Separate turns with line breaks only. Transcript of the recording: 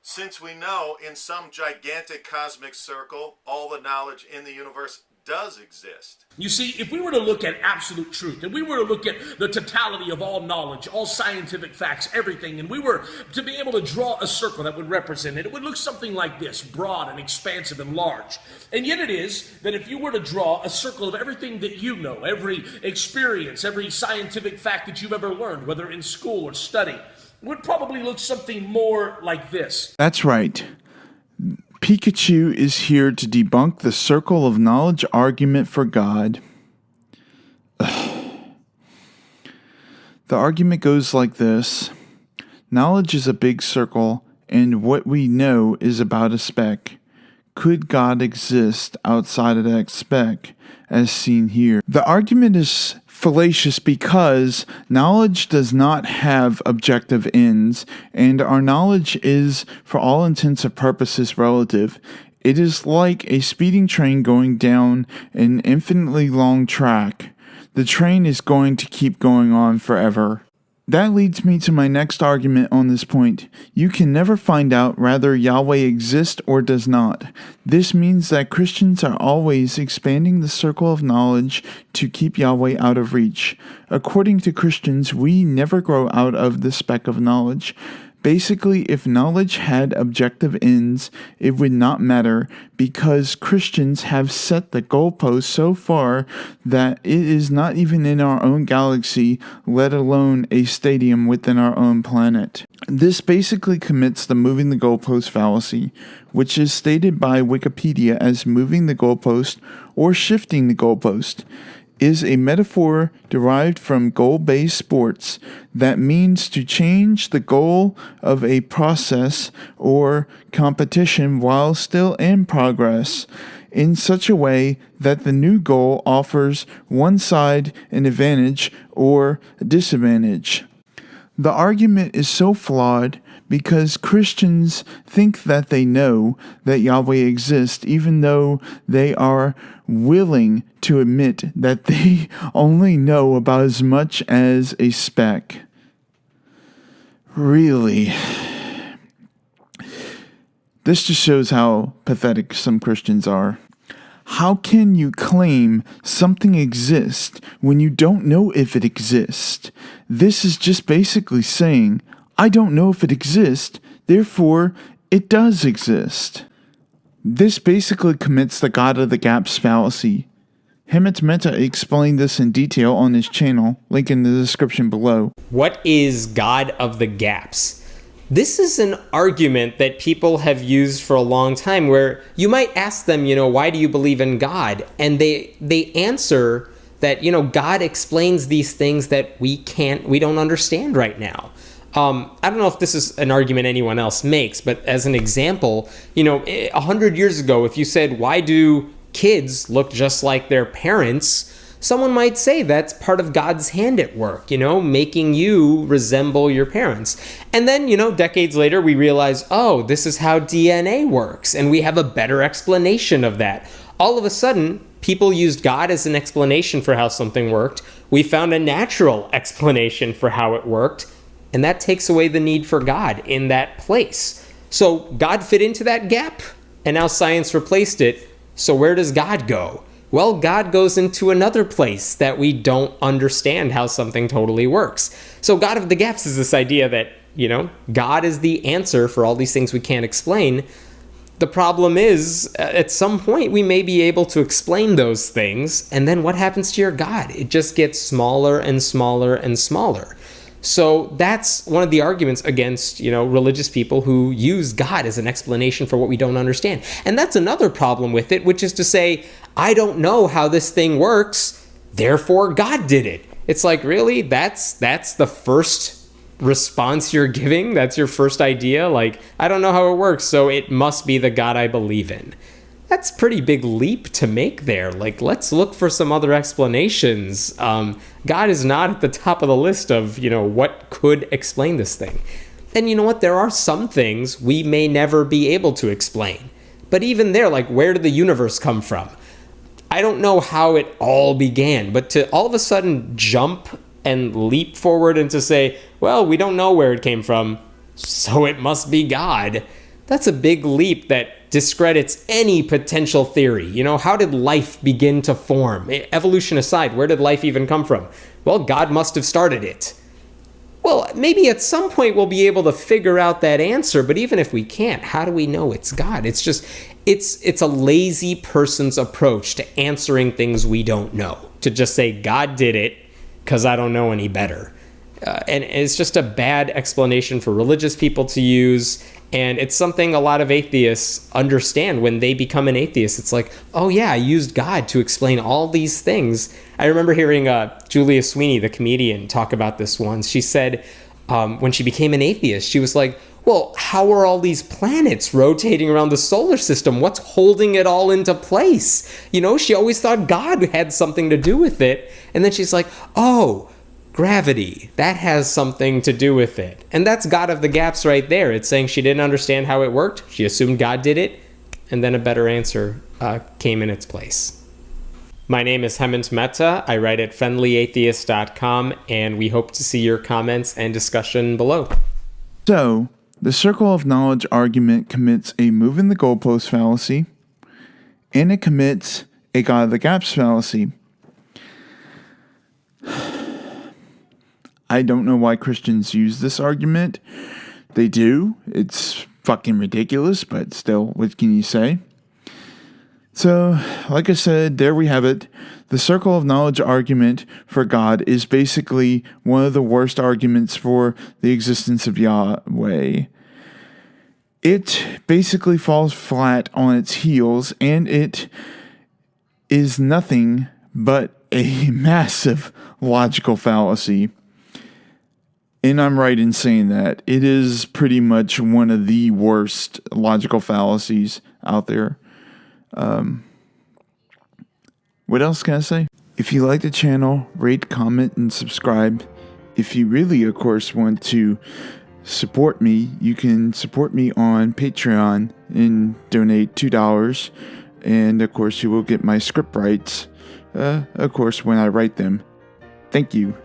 since we know in some gigantic cosmic circle all the knowledge in the universe does exist.
You see, if we were to look at absolute truth, and we were to look at the totality of all knowledge, all scientific facts, everything, and we were to be able to draw a circle that would represent it, it would look something like this, broad and expansive and large. And yet it is that if you were to draw a circle of everything that you know, every experience, every scientific fact that you've ever learned, whether in school or study, it would probably look something more like this.
That's right. Pikachu is here to debunk the circle of knowledge argument for God. Ugh. The argument goes like this. Knowledge is a big circle, and what we know is about a speck. Could God exist outside of that speck, as seen here? The argument is fallacious because knowledge does not have objective ends, and our knowledge is, for all intents and purposes, relative. It is like a speeding train going down an infinitely long track. The train is going to keep going on forever. That leads me to my next argument on this point. You can never find out whether Yahweh exists or does not. This means that Christians are always expanding the circle of knowledge to keep Yahweh out of reach. According to Christians, we never grow out of the speck of knowledge. Basically, if knowledge had objective ends, it would not matter because Christians have set the goalpost so far that it is not even in our own galaxy, let alone a stadium within our own planet. This basically commits the moving the goalpost fallacy, which is stated by Wikipedia as moving the goalpost or shifting the goalpost. Is a metaphor derived from goal-based sports that means to change the goal of a process or competition while still in progress in such a way that the new goal offers one side an advantage or a disadvantage. The argument is so flawed because Christians think that they know that Yahweh exists even though they are willing to admit that they only know about as much as a speck. Really? This just shows how pathetic some Christians are. How can you claim something exists when you don't know if it exists? This is just basically saying, I don't know if it exists, therefore it does exist. This basically commits the God of the Gaps fallacy. Hemant Mehta explained this in detail on his channel, link in the description below.
What is God of the Gaps? This is an argument that people have used for a long time where you might ask them, why do you believe in God? And they answer that, God explains these things that we don't understand right now. I don't know if this is an argument anyone else makes, but as an example, 100 years ago, if you said, why do kids look just like their parents? Someone might say that's part of God's hand at work, making you resemble your parents. And then, decades later, we realize, oh, this is how DNA works, and we have a better explanation of that. All of a sudden, people used God as an explanation for how something worked. We found a natural explanation for how it worked, and that takes away the need for God in that place. So God fit into that gap, and now science replaced it. So where does God go? Well, God goes into another place that we don't understand how something totally works. So God of the Gaps is this idea that, God is the answer for all these things we can't explain. The problem is, at some point, we may be able to explain those things, and then what happens to your God? It just gets smaller and smaller and smaller. So that's one of the arguments against, religious people who use God as an explanation for what we don't understand. And that's another problem with it, which is to say, I don't know how this thing works, therefore God did it. It's like, really? That's the first response you're giving? That's your first idea? Like, I don't know how it works, so it must be the God I believe in. That's a pretty big leap to make there. Like, let's look for some other explanations. God is not at the top of the list of, what could explain this thing. And you know what? There are some things we may never be able to explain. But even there, like, where did the universe come from? I don't know how it all began, but to all of a sudden jump and leap forward and to say, well, we don't know where it came from, so it must be God. that's a big leap that discredits any potential theory. You know, how did life begin to form? Evolution aside, where did life even come from? Well, God must have started it. Well, maybe at some point we'll be able to figure out that answer, but even if we can't, how do we know it's God? It's just, it's a lazy person's approach to answering things we don't know. To just say, God did it because I don't know any better. And it's just a bad explanation for religious people to use. And it's something a lot of atheists understand when they become an atheist. It's like, oh yeah, I used God to explain all these things. I remember hearing Julia Sweeney, the comedian, talk about this once. She said when she became an atheist, she was like, well, how are all these planets rotating around the solar system? What's holding it all into place? You know, she always thought God had something to do with it. And then she's like, oh, gravity, that has something to do with it. And that's God of the gaps right there. It's saying she didn't understand how it worked. She assumed God did it. And then a better answer came in its place. My name is Hemant Mehta. I write at friendlyatheist.com, and we hope to see your comments and discussion below.
So, the circle of knowledge argument commits a move in the goalpost fallacy, and it commits a God of the gaps fallacy. I don't know why Christians use this argument. They do. It's fucking ridiculous, but still, what can you say? So, like I said, there we have it. The circle of knowledge argument for God is basically one of the worst arguments for the existence of Yahweh. It basically falls flat on its heels, and it is nothing but a massive logical fallacy. And I'm right in saying that. It is pretty much one of the worst logical fallacies out there. What else can I say? If you like the channel, rate, comment, and subscribe. If you really, of course, want to support me, you can support me on Patreon and donate $2. And, of course, you will get my script rights, of course, when I write them. Thank you.